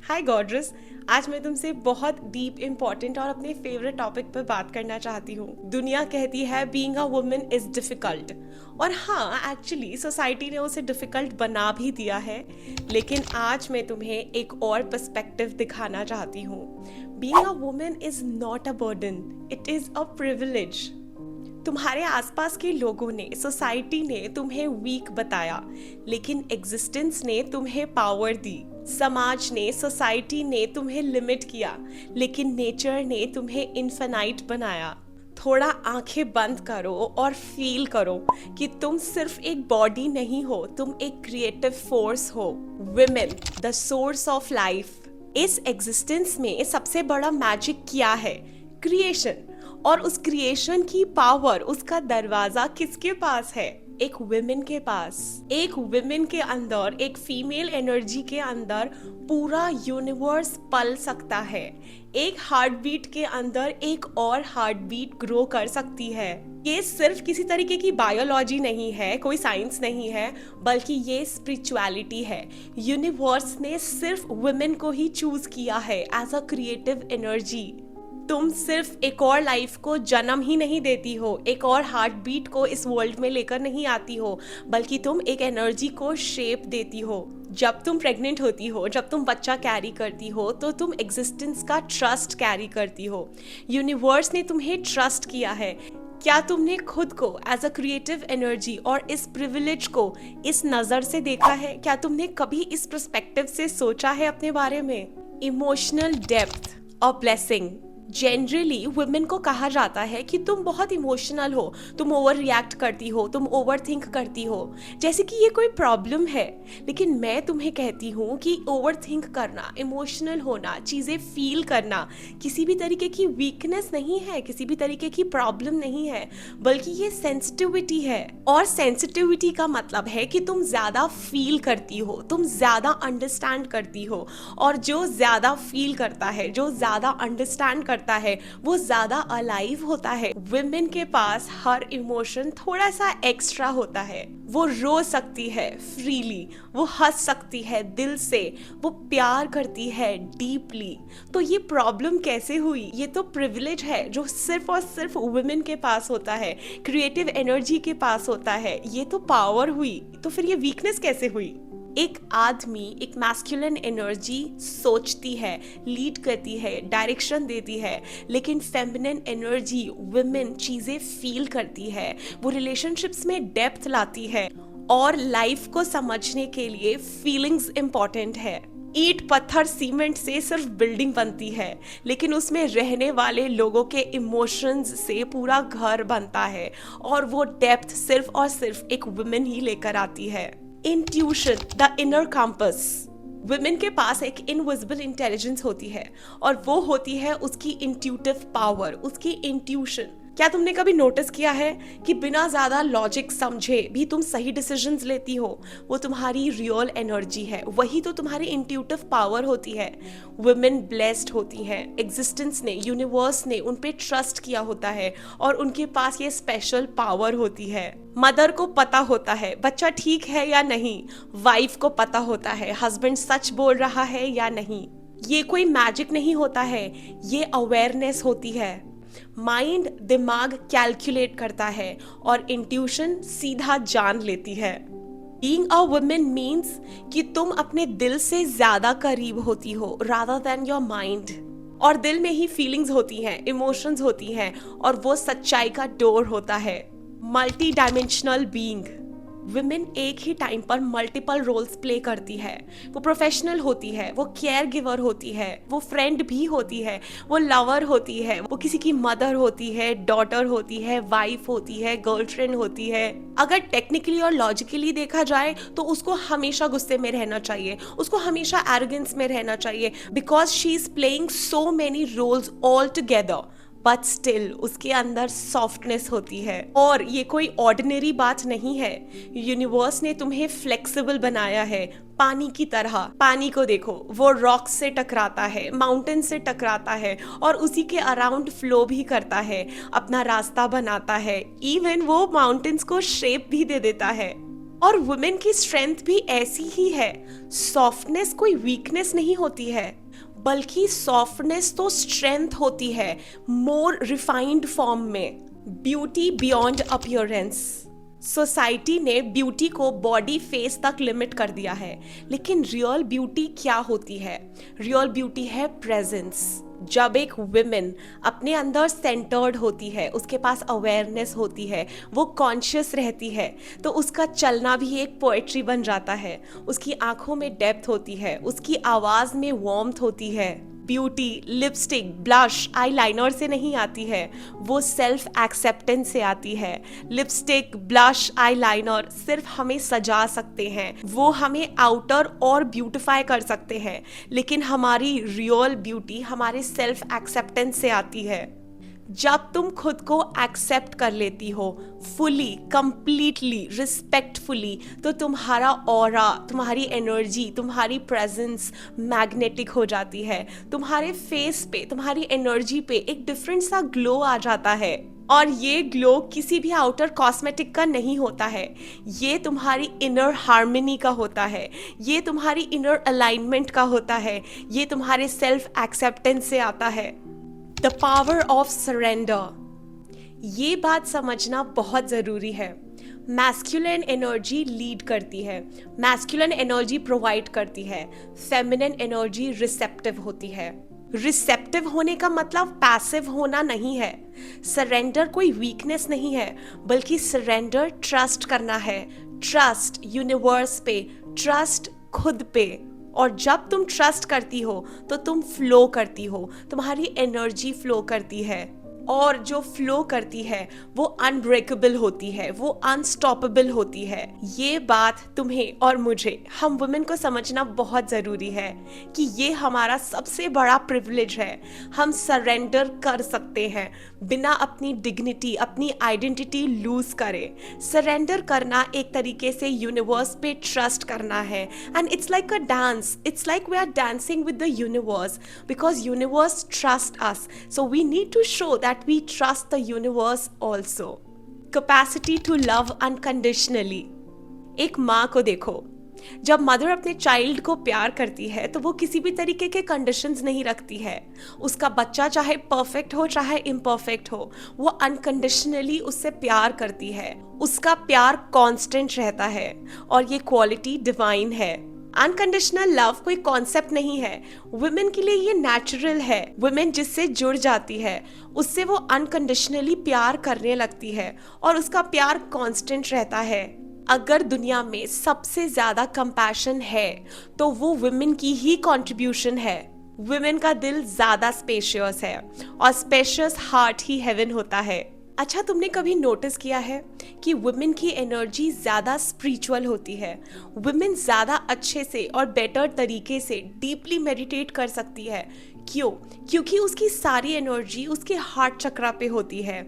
हाय गॉड्रेस। आज मैं तुमसे बहुत डीप इम्पोर्टेंट और अपने फेवरेट टॉपिक पर बात करना चाहती हूँ। दुनिया कहती है being a woman is difficult, और हाँ, एक्चुअली सोसाइटी ने उसे डिफिकल्ट बना भी दिया है। लेकिन आज मैं तुम्हें एक और पर्सपेक्टिव दिखाना चाहती हूँ। Being a woman is not a burden, it is a privilege. तुम्हारे आसपास के लोगों ने, सोसाइटी ने तुम्हें वीक बताया, लेकिन एग्जिस्टेंस ने तुम्हें पावर दी। समाज ने, सोसाइटी ने तुम्हें लिमिट किया, लेकिन नेचर ने तुम्हें इन्फिनाइट बनाया। थोड़ा आंखें बंद करो और फील करो कि तुम सिर्फ एक बॉडी नहीं हो, तुम एक क्रिएटिव फोर्स हो। Women, the source of life. इस एग्जिस्टेंस में सबसे बड़ा मैजिक क्या है? क्रिएशन। और उस क्रिएशन की पावर, उसका दरवाजा किसके पास है? एक विमेन के पास। एक विमेन के अंदर, एक फीमेल एनर्जी के अंदर पूरा यूनिवर्स पल सकता है। एक हार्ट बीट के अंदर एक और हार्ट बीट ग्रो कर सकती है। ये सिर्फ किसी तरीके की बायोलॉजी नहीं है, कोई साइंस नहीं है, बल्कि ये स्पिरिचुअलिटी है। यूनिवर्स ने सिर्फ वुमेन को ही चूज किया है एज अ क्रिएटिव एनर्जी। तुम सिर्फ एक और लाइफ को जन्म ही नहीं देती हो, एक और हार्ट बीट को इस वर्ल्ड में लेकर नहीं आती हो, बल्कि तुम एक एनर्जी को शेप देती हो। जब तुम प्रेग्नेंट होती हो, जब तुम बच्चा कैरी करती हो, तो तुम एग्जिस्टेंस का ट्रस्ट कैरी करती हो। यूनिवर्स ने तुम्हें ट्रस्ट किया है। क्या तुमने खुद को एज अ क्रिएटिव एनर्जी और इस प्रिविलेज को इस नज़र से देखा है? क्या तुमने कभी इस पर्सपेक्टिव से सोचा है अपने बारे में? इमोशनल डेप्थ और ब्लेसिंग। जनरली वुमेन को कहा जाता है कि तुम बहुत इमोशनल हो, तुम ओवर रिएक्ट करती हो, तुम ओवर थिंक करती हो, जैसे कि ये कोई प्रॉब्लम है। लेकिन मैं तुम्हें कहती हूँ कि ओवर थिंक करना, इमोशनल होना, चीज़ें फील करना किसी भी तरीके की वीकनेस नहीं है, किसी भी तरीके की प्रॉब्लम नहीं है, बल्कि ये सेंसिटिविटी है। और सेंसिटिविटी का मतलब है कि तुम ज़्यादा फील करती हो, तुम ज़्यादा अंडरस्टैंड करती हो। और जो ज़्यादा फील करता है, जो ज़्यादा अंडरस्टैंड करता है, वो ज्यादा अलाइव होता है। वुमेन के पास हर इमोशन थोड़ा सा एक्स्ट्रा होता है। वो रो सकती है फ्रीली, वो हंस सकती है दिल से, वो प्यार करती है डीपली। तो ये प्रॉब्लम कैसे हुई? ये तो प्रिविलेज है जो सिर्फ और सिर्फ वुमेन के पास होता है, क्रिएटिव एनर्जी के पास होता है। ये तो पावर हुई, तो फिर ये वीकनेस कैसे हुई? एक आदमी, एक मैस्कुलिन एनर्जी सोचती है, लीड करती है, डायरेक्शन देती है, लेकिन फेमिनिन एनर्जी, वुमेन, चीज़ें फील करती है, वो रिलेशनशिप्स में डेप्थ लाती है। और लाइफ को समझने के लिए फीलिंग्स इंपॉर्टेंट है। ईंट पत्थर सीमेंट से सिर्फ बिल्डिंग बनती है, लेकिन उसमें रहने वाले लोगों के इमोशंस से पूरा घर बनता है। और वो डेप्थ सिर्फ और सिर्फ एक वुमेन ही लेकर आती है। Intuition, the inner compass. Women के पास एक इनविजिबल इंटेलिजेंस होती है, और वो होती है उसकी इंट्यूटिव पावर, उसकी इंट्यूशन। क्या तुमने कभी नोटिस किया है कि बिना ज्यादा लॉजिक समझे भी तुम सही डिसीजंस लेती हो? वो तुम्हारी रियल एनर्जी है, वही तो तुम्हारी इंट्यूटिव पावर होती है। वुमेन ब्लेस्ड होती हैं, एग्जिस्टेंस ने, यूनिवर्स ने उन पे ट्रस्ट किया होता है, और उनके पास ये स्पेशल पावर होती है। मदर को पता होता है बच्चा ठीक है या नहीं, वाइफ को पता होता है हस्बैंड सच बोल रहा है या नहीं। ये कोई मैजिक नहीं होता है, ये अवेयरनेस होती है। माइंड, दिमाग कैलकुलेट करता है, और इंट्यूशन सीधा जान लेती है। बीइंग अ वुमेन मीन्स कि तुम अपने दिल से ज्यादा करीब होती हो रादर देन योर माइंड। और दिल में ही फीलिंग्स होती हैं, इमोशंस होती हैं, और वो सच्चाई का डोर होता है। Multi dimensional being. विमेन एक ही टाइम पर मल्टीपल रोल्स प्ले करती है। वो प्रोफेशनल होती है, वो केयर गिवर होती है, वो फ्रेंड भी होती है, वो लवर होती है, वो किसी की मदर होती है, डॉटर होती है, वाइफ होती है, गर्लफ्रेंड होती है। अगर टेक्निकली और लॉजिकली देखा जाए तो उसको हमेशा गुस्से में रहना चाहिए, उसको हमेशा एरोगेंस में रहना चाहिए, because she is playing so many roles all together. But still उसके अंदर सॉफ्टनेस होती है। और ये कोई ऑर्डिनरी बात नहीं है। यूनिवर्स ने तुम्हें फ्लेक्सिबल बनाया है, पानी की तरह। पानी को देखो, वो रॉक से टकराता है, माउंटेन से टकराता है, और उसी के अराउंड फ्लो भी करता है, अपना रास्ता बनाता है, इवन वो माउंटेन्स को शेप भी दे देता है। और वुमेन की स्ट्रेंथ भी ऐसी ही है। सॉफ्टनेस कोई वीकनेस नहीं होती है, बल्कि सॉफ्टनेस तो स्ट्रेंथ होती है, मोर रिफाइंड फॉर्म में। Beauty beyond appearance. सोसाइटी ने ब्यूटी को बॉडी फेस तक लिमिट कर दिया है, लेकिन रियल ब्यूटी क्या होती है? रियल ब्यूटी है प्रेजेंस। जब एक वुमेन अपने अंदर सेंटर्ड होती है, उसके पास अवेयरनेस होती है, वो कॉन्शियस रहती है, तो उसका चलना भी एक पोएट्री बन जाता है। उसकी आंखों में डेप्थ होती है, उसकी आवाज में वार्मथ होती है। ब्यूटी लिपस्टिक, ब्लश, आईलाइनर से नहीं आती है, वो सेल्फ एक्सेप्टेंस से आती है। लिपस्टिक, ब्लश, आईलाइनर सिर्फ हमें सजा सकते हैं, वो हमें आउटर और ब्यूटिफाई कर सकते हैं, लेकिन हमारी रियल ब्यूटी हमारे सेल्फ एक्सेप्टेंस से आती है। जब तुम खुद को एक्सेप्ट कर लेती हो फुली, कंप्लीटली, रिस्पेक्टफुली, तो तुम्हारा ऑरा, तुम्हारी एनर्जी, तुम्हारी प्रेजेंस मैग्नेटिक हो जाती है। तुम्हारे फेस पे, तुम्हारी एनर्जी पे एक डिफरेंट सा ग्लो आ जाता है। और ये ग्लो किसी भी आउटर कॉस्मेटिक का नहीं होता है, ये तुम्हारी इनर हार्मनी का होता है, ये तुम्हारी इनर अलाइनमेंट का होता है, ये तुम्हारे सेल्फ एक्सेप्टेंस से आता है। The power of surrender. ये बात समझना बहुत ज़रूरी है। मैस्कुलिन एनर्जी लीड करती है, मैस्कुलिन एनर्जी प्रोवाइड करती है, फेमिनिन एनर्जी रिसेप्टिव होती है। रिसेप्टिव होने का मतलब पैसिव होना नहीं है। सरेंडर कोई वीकनेस नहीं है, बल्कि सरेंडर ट्रस्ट करना है। ट्रस्ट यूनिवर्स पे, ट्रस्ट खुद पे। और जब तुम ट्रस्ट करती हो तो तुम फ्लो करती हो, तुम्हारी एनर्जी फ्लो करती है, और जो फ्लो करती है वो अनब्रेकेबल होती है, वो अनस्टॉपेबल होती है। ये बात तुम्हें और मुझे, हम वुमेन को समझना बहुत ज़रूरी है कि ये हमारा सबसे बड़ा प्रिविलेज है। हम सरेंडर कर सकते हैं बिना अपनी डिग्निटी, अपनी आइडेंटिटी लूज करे। सरेंडर करना एक तरीके से यूनिवर्स पे ट्रस्ट करना है। And it's like a dance, it's like we are dancing with the universe, because universe trust us, so we need to show that we trust the universe also. Capacity to love unconditionally. एक माँ को देखो, जब mother अपने child को प्यार करती है तो वो किसी भी तरीके के कंडीशंस नहीं रखती है। उसका बच्चा चाहे परफेक्ट हो चाहे इम्परफेक्ट हो, वो अनकंडीशनली उससे प्यार करती है। उसका प्यार कांस्टेंट रहता है, और ये क्वालिटी डिवाइन है। अनकंडीशनल लव कोई कॉन्सेप्ट नहीं है, वुमेन के लिए ये नेचुरल है। वुमेन जिससे जुड़ जाती है उससे वो अनकंडीशनली प्यार करने लगती है, और उसका प्यार कांस्टेंट रहता है। अगर दुनिया में सबसे ज्यादा कंपैशन है तो वो वुमेन की ही कंट्रीब्यूशन है। वुमेन का दिल ज्यादा स्पेशियस है, और स्पेशियस हार्ट ही हेवन होता है। अच्छा, तुमने कभी नोटिस किया है कि वुमेन की एनर्जी ज़्यादा स्पिरिचुअल होती है? वुमेन ज़्यादा अच्छे से और बेटर तरीके से डीपली मेडिटेट कर सकती है। क्यों? क्योंकि उसकी सारी एनर्जी उसके हार्ट चक्रा पे होती है।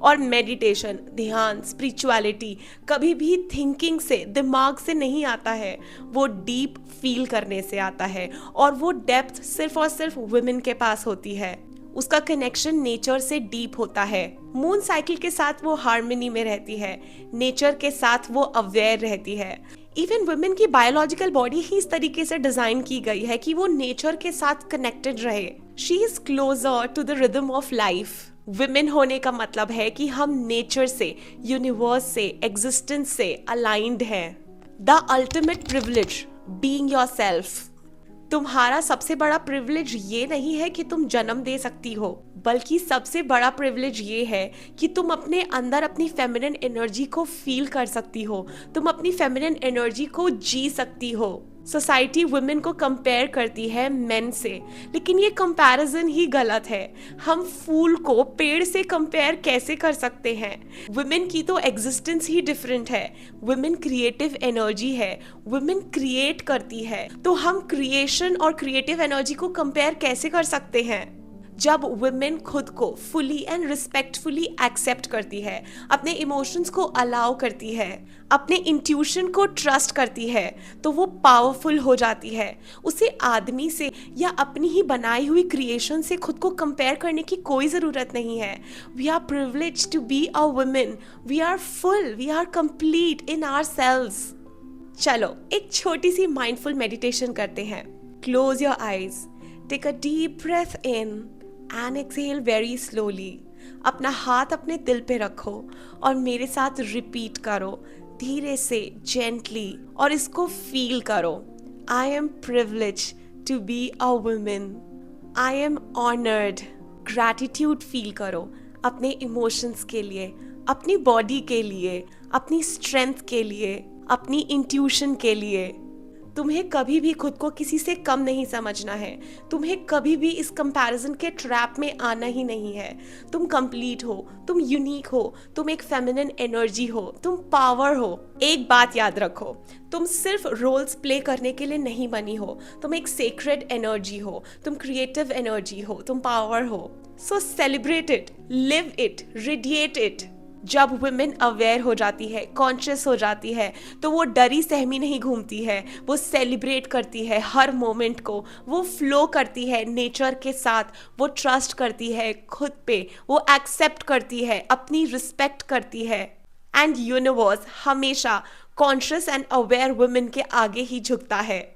और मेडिटेशन, ध्यान, स्पिरिचुअलिटी कभी भी थिंकिंग से, दिमाग से नहीं आता है, वो डीप फील करने से आता है। और वो डेप्थ सिर्फ और सिर्फ वुमेन के पास होती है। उसका कनेक्शन नेचर से डीप होता है। मून साइकिल के साथ वो हार्मनी में रहती है, नेचर के साथ वो अवेयर रहती है। इवन वुमेन की बायोलॉजिकल बॉडी ही इस तरीके से डिजाइन की गई है कि वो नेचर के साथ कनेक्टेड रहे। She is closer to the rhythm of life. Women होने का मतलब है कि हम नेचर से, यूनिवर्स से, एग्जिस्टेंस से अलाइंड हैं। The ultimate privilege, being yourself. तुम्हारा सबसे बड़ा प्रिविलेज ये नहीं है कि तुम जन्म दे सकती हो, बल्कि सबसे बड़ा प्रिविलेज ये है कि तुम अपने अंदर अपनी फेमिनिन एनर्जी को फील कर सकती हो, तुम अपनी फेमिनिन एनर्जी को जी सकती हो। सोसाइटी वुमेन को कंपेयर करती है मेन से, लेकिन ये कंपैरिजन ही गलत है। हम फूल को पेड़ से कंपेयर कैसे कर सकते हैं? वुमेन की तो एग्जिस्टेंस ही डिफरेंट है। वुमेन क्रिएटिव एनर्जी है, वुमेन क्रिएट करती है, तो हम क्रिएशन और क्रिएटिव एनर्जी को कंपेयर कैसे कर सकते हैं? जब वुमेन खुद को फुली एंड रिस्पेक्टफुली एक्सेप्ट करती है, अपने इमोशंस को अलाउ करती है, अपने इंट्यूशन को ट्रस्ट करती है, तो वो पावरफुल हो जाती है। उसे आदमी से या अपनी ही बनाई हुई क्रिएशन से खुद को कंपेयर करने की कोई ज़रूरत नहीं है। We are privileged to be a women, we are full, we are complete in ourselves. चलो एक छोटी सी माइंडफुल मेडिटेशन करते हैं। Close your eyes, take a deep breath in and exhale very slowly. अपना हाथ अपने दिल पे रखो और मेरे साथ रिपीट करो धीरे से, जेंटली, और इसको फील करो। I am privilege to be a women, I am honoured. Gratitude feel करो अपने इमोशंस के लिए, अपनी बॉडी के लिए, अपनी स्ट्रेंथ के लिए, अपनी इंट्यूशन के लिए। तुम्हें कभी भी खुद को किसी से कम नहीं समझना है। तुम्हें कभी भी इस कंपैरिजन के ट्रैप में आना ही नहीं है। तुम कंप्लीट हो, तुम यूनिक हो, तुम एक फेमिनिन एनर्जी हो, तुम पावर हो। एक बात याद रखो, तुम सिर्फ रोल्स प्ले करने के लिए नहीं बनी हो। तुम एक सेक्रेड एनर्जी हो, तुम क्रिएटिव एनर्जी हो, तुम पावर हो। So celebrate it, live it, radiate it. जब वुमेन अवेयर हो जाती है, कॉन्शियस हो जाती है, तो वो डरी सहमी नहीं घूमती है, वो सेलिब्रेट करती है हर मोमेंट को, वो फ्लो करती है नेचर के साथ, वो ट्रस्ट करती है खुद पे, वो एक्सेप्ट करती है, अपनी रिस्पेक्ट करती है। एंड यूनिवर्स हमेशा कॉन्शियस एंड अवेयर वुमेन के आगे ही झुकता है।